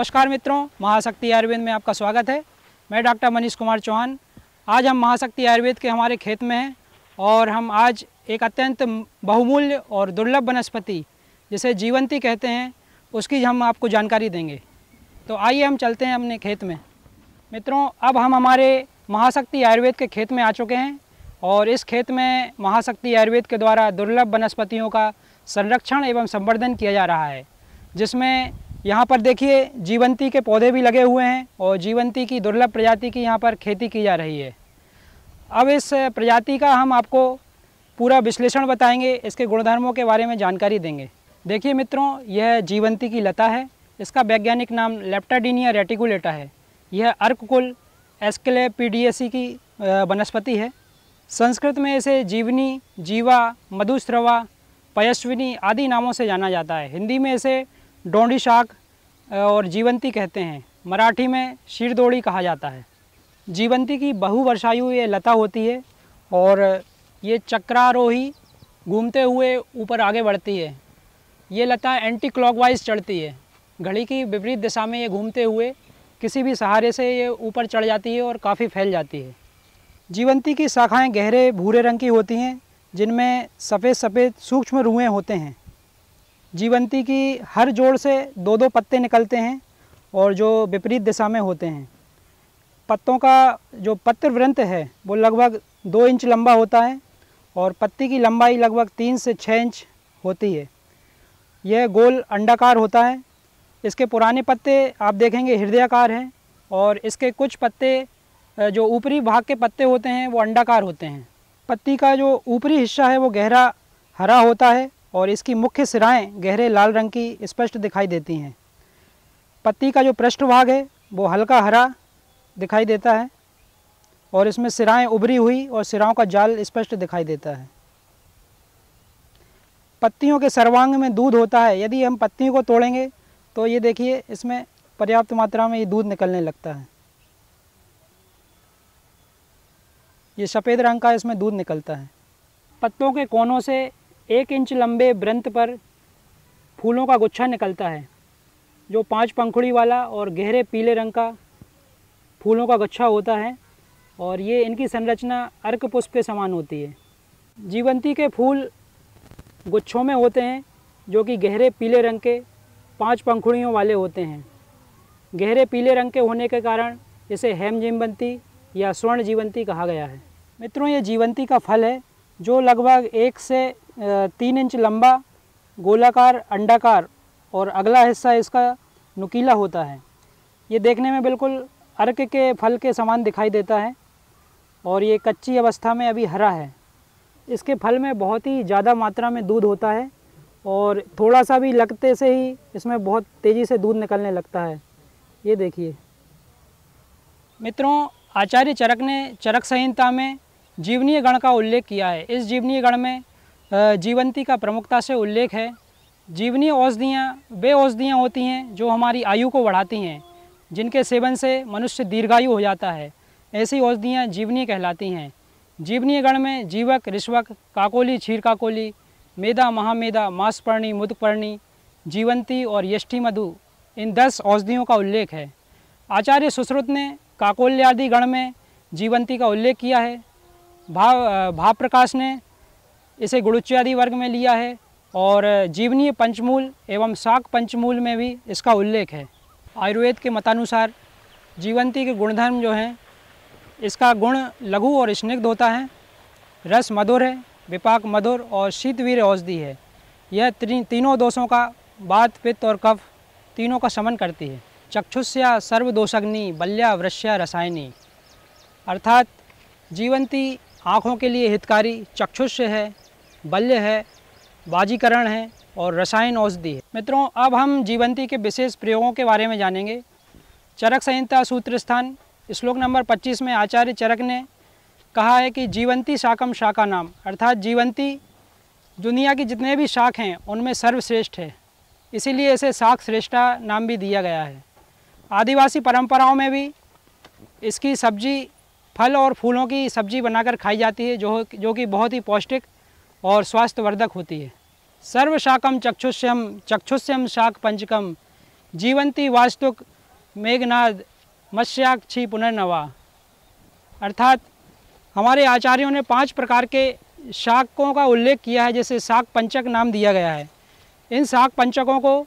नमस्कार मित्रों, महाशक्ति आयुर्वेद में आपका स्वागत है। मैं डॉक्टर मनीष कुमार चौहान। आज हम महाशक्ति आयुर्वेद के हमारे खेत में हैं और हम आज एक अत्यंत बहुमूल्य और दुर्लभ वनस्पति जिसे जीवंती कहते हैं उसकी हम आपको जानकारी देंगे। तो आइए हम चलते हैं अपने खेत में। मित्रों, अब हम हमारे महाशक्ति आयुर्वेद के खेत में आ चुके हैं और इस खेत में महाशक्ति आयुर्वेद के द्वारा दुर्लभ वनस्पतियों का संरक्षण एवं संवर्धन किया जा रहा है, जिसमें यहाँ पर देखिए जीवंती के पौधे भी लगे हुए हैं और जीवंती की दुर्लभ प्रजाति की यहाँ पर खेती की जा रही है। अब इस प्रजाति का हम आपको पूरा विश्लेषण बताएंगे, इसके गुणधर्मों के बारे में जानकारी देंगे। देखिए मित्रों, यह जीवंती की लता है। इसका वैज्ञानिक नाम लेप्टाडिनिया रेटिकुलेटा है। यह अर्क कुल एस्क्लेपिडिएसी की वनस्पति है। संस्कृत में इसे जीवनी, जीवा, मधुस्रवा, पयस्विनी आदि नामों से जाना जाता है। हिंदी में इसे डोंडी शाक और जीवंती कहते हैं। मराठी में शीरदोड़ी कहा जाता है। जीवंती की बहुवर्षायु ये लता होती है और ये चक्रारोही घूमते हुए ऊपर आगे बढ़ती है। ये लता एंटी क्लॉकवाइज चढ़ती है। घड़ी की विपरीत दिशा में ये घूमते हुए किसी भी सहारे से ये ऊपर चढ़ जाती है और काफ़ी फैल जाती है। जीवंती की शाखाएं गहरे भूरे रंग की होती हैं, जिनमें सफ़ेद सफ़ेद सूक्ष्म रुएँ होते हैं। जीवंती की हर जोड़ से दो दो पत्ते निकलते हैं और जो विपरीत दिशा में होते हैं। पत्तों का जो पत्र वृंत है वो लगभग 2 इंच लंबा होता है और पत्ती की लंबाई लगभग 3 से 6 इंच होती है। यह गोल अंडाकार होता है। इसके पुराने पत्ते आप देखेंगे हृदयाकार हैं और इसके कुछ पत्ते जो ऊपरी भाग के पत्ते होते हैं वो अंडाकार होते हैं। पत्ती का जो ऊपरी हिस्सा है वो गहरा हरा होता है और इसकी मुख्य सिराएं गहरे लाल रंग की स्पष्ट दिखाई देती हैं। पत्ती का जो पृष्ठभाग है वो हल्का हरा दिखाई देता है और इसमें सिराएं उभरी हुई और सिराओं का जाल स्पष्ट दिखाई देता है। पत्तियों के सर्वांग में दूध होता है। यदि हम पत्तियों को तोड़ेंगे तो ये देखिए, इसमें पर्याप्त मात्रा में ये दूध निकलने लगता है। ये सफ़ेद रंग का इसमें दूध निकलता है। पत्तों के कोनों से 1 इंच लंबे वृंत पर फूलों का गुच्छा निकलता है, जो 5 पंखुड़ी वाला और गहरे पीले रंग का फूलों का गुच्छा होता है और ये इनकी संरचना अर्क पुष्प के समान होती है। जीवंती के फूल गुच्छों में होते हैं, जो कि गहरे पीले रंग के 5 पंखुड़ियों वाले होते हैं। गहरे पीले रंग के होने के कारण इसे हेम जीवंती या स्वर्ण जीवंती कहा गया है। मित्रों, ये जीवंती का फल है जो लगभग 1 से 3 इंच लंबा, गोलाकार, अंडाकार और अगला हिस्सा इसका नुकीला होता है। ये देखने में बिल्कुल अर्क के फल के समान दिखाई देता है और ये कच्ची अवस्था में अभी हरा है। इसके फल में बहुत ही ज़्यादा मात्रा में दूध होता है और थोड़ा सा भी लगते से ही इसमें बहुत तेज़ी से दूध निकलने लगता है। ये देखिए मित्रों, आचार्य चरक ने चरक संहिता में जीवनीय गण का उल्लेख किया है। इस जीवनीय गण में जीवंती का प्रमुखता से उल्लेख है। जीवनीय औषधियाँ वे औषधियाँ होती हैं जो हमारी आयु को बढ़ाती हैं, जिनके सेवन से मनुष्य दीर्घायु हो जाता है। ऐसी औषधियाँ जीवनीय कहलाती हैं। जीवनीय गण में जीवक, ऋष्वक, काकोली, क्षीर काकोली, मेदा, महामेदा, मांसपर्णी, मुदपर्णी, जीवंती और यष्टि मधु, इन 10 औषधियों का उल्लेख है। आचार्य सुश्रुत ने काकोल्यादि गण में जीवंती का उल्लेख किया है। भाव प्रकाश ने इसे गुणुच्यादि वर्ग में लिया है और जीवनीय पंचमूल एवं शाक पंचमूल में भी इसका उल्लेख है। आयुर्वेद के मतानुसार जीवंती के गुणधर्म जो हैं, इसका गुण लघु और स्निग्ध होता है, रस मधुर है, विपाक मधुर और शीतवीर्य औषधि है। यह तीनों दोषों का, वात, पित्त और कफ, तीनों का शमन करती है। चक्षुष्या सर्वदोषग्नि बल्या वृष्या रसायनी, अर्थात जीवंती आँखों के लिए हितकारी चक्षुष्य है, बल्य है, बाजीकरण है और रसायन औषधि है। मित्रों, अब हम जीवंती के विशेष प्रयोगों के बारे में जानेंगे। चरक संहिता सूत्र स्थान श्लोक नंबर 25 में आचार्य चरक ने कहा है कि जीवंती शाकम शाका नाम, अर्थात जीवंती दुनिया की जितने भी शाक हैं उनमें सर्वश्रेष्ठ है, इसीलिए इसे शाक श्रेष्ठा नाम भी दिया गया है। आदिवासी परंपराओं में भी इसकी सब्जी, फल और फूलों की सब्जी बनाकर खाई जाती है, जो कि बहुत ही पौष्टिक और स्वास्थ्यवर्धक होती है। सर्वशाकम चक्षुष्यम चक्षुष्यम शाक पंचकम जीवंती वास्तुक मेघनाद मत्स्याक्षी पुनर्नवा। अर्थात हमारे आचार्यों ने 5 प्रकार के शाकों का उल्लेख किया है, जैसे शाक पंचक नाम दिया गया है। इन शाक पंचकों को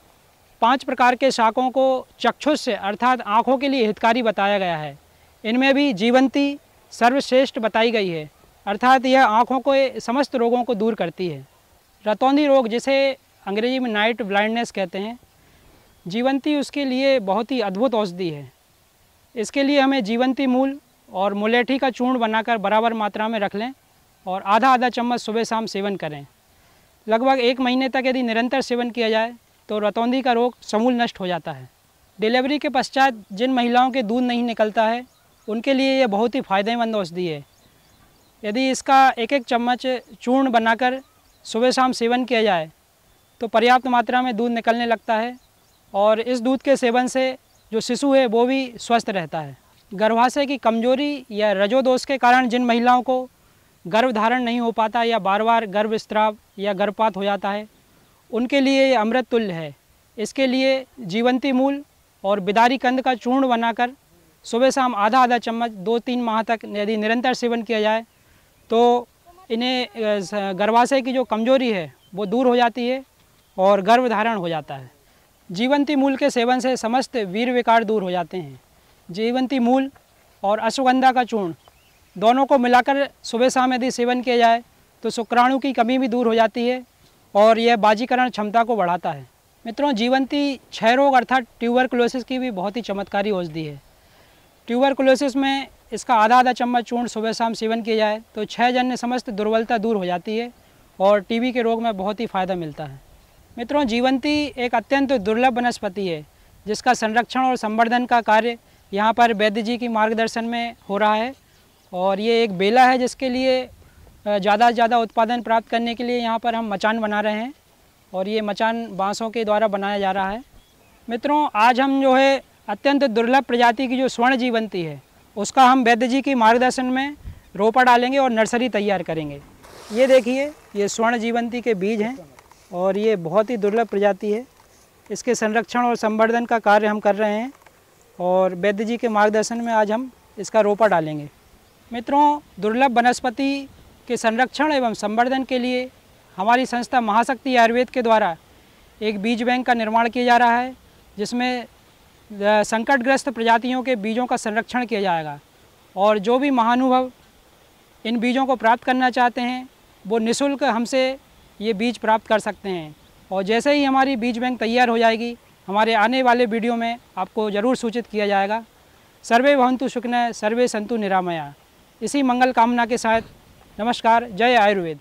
5 प्रकार के शाकों को चक्षुष अर्थात आँखों के लिए हितकारी बताया गया है। इनमें भी जीवंती सर्वश्रेष्ठ बताई गई है, अर्थात यह आँखों के समस्त रोगों को दूर करती है। रतौंधी रोग, जिसे अंग्रेजी में नाइट ब्लाइंडनेस कहते हैं, जीवंती उसके लिए बहुत ही अद्भुत औषधि है। इसके लिए हमें जीवंती मूल और मुलेठी का चूर्ण बनाकर बराबर मात्रा में रख लें और आधा चम्मच सुबह शाम सेवन करें। लगभग 1 महीने तक यदि निरंतर सेवन किया जाए तो रतौंधी का रोग समूल नष्ट हो जाता है। डिलीवरी के पश्चात जिन महिलाओं के दूध नहीं निकलता है उनके लिए यह बहुत ही फ़ायदेमंद औषधि है। यदि इसका 1-1 चम्मच चूर्ण बनाकर सुबह शाम सेवन किया जाए तो पर्याप्त मात्रा में दूध निकलने लगता है और इस दूध के सेवन से जो शिशु है वो भी स्वस्थ रहता है। गर्भाशय की कमजोरी या रजोदोष के कारण जिन महिलाओं को गर्भ धारण नहीं हो पाता या बार बार गर्भस्राव या गर्भपात हो जाता है, उनके लिए ये अमृत तुल्य है। इसके लिए जीवंती मूल और बिदारी कंद का चूर्ण बनाकर सुबह शाम आधा चम्मच 2-3 माह तक यदि निरंतर सेवन किया जाए तो इन्हें गर्भाशय की जो कमजोरी है वो दूर हो जाती है और गर्भ धारण हो जाता है। जीवंती मूल के सेवन से समस्त वीर्य विकार दूर हो जाते हैं। जीवंती मूल और अश्वगंधा का चूर्ण दोनों को मिलाकर सुबह शाम यदि सेवन किया जाए तो शुक्राणु की कमी भी दूर हो जाती है और यह बाजीकरण क्षमता को बढ़ाता है। मित्रों, जीवंती क्षय रोग अर्थात ट्यूबरकुलोसिस की भी बहुत ही चमत्कारी औषधि है। ट्यूबरकुलोसिस में इसका आधा चम्मच चूर्ण सुबह शाम सेवन किया जाए तो क्षयजन्य समस्त दुर्बलता दूर हो जाती है और टीबी के रोग में बहुत ही फ़ायदा मिलता है। मित्रों, जीवंती एक अत्यंत दुर्लभ वनस्पति है जिसका संरक्षण और संवर्धन का कार्य यहाँ पर वैद्य जी की मार्गदर्शन में हो रहा है। और ये एक बेला है जिसके लिए ज़्यादा से ज़्यादा उत्पादन प्राप्त करने के लिए यहाँ पर हम मचान बना रहे हैं और ये मचान बाँसों के द्वारा बनाया जा रहा है। मित्रों, आज हम जो है अत्यंत दुर्लभ प्रजाति की जो स्वर्ण जीवंती है उसका हम वैद्य जी की मार्गदर्शन में रोपा डालेंगे और नर्सरी तैयार करेंगे। ये देखिए, ये स्वर्ण जीवंती के बीज हैं और ये बहुत ही दुर्लभ प्रजाति है। इसके संरक्षण और संवर्धन का कार्य हम कर रहे हैं और वैद्य जी के मार्गदर्शन में आज हम इसका रोपा डालेंगे। मित्रों, दुर्लभ वनस्पति के संरक्षण एवं संवर्धन के लिए हमारी संस्था महाशक्ति आयुर्वेद के द्वारा एक बीज बैंक का निर्माण किया जा रहा है जिसमें संकटग्रस्त प्रजातियों के बीजों का संरक्षण किया जाएगा और जो भी महानुभव इन बीजों को प्राप्त करना चाहते हैं वो निःशुल्क हमसे ये बीज प्राप्त कर सकते हैं। और जैसे ही हमारी बीज बैंक तैयार हो जाएगी हमारे आने वाले वीडियो में आपको ज़रूर सूचित किया जाएगा। सर्वे भवन्तु सुखिनः, सर्वे सन्तु निरामया। इसी मंगल कामना के साथ नमस्कार। जय आयुर्वेद।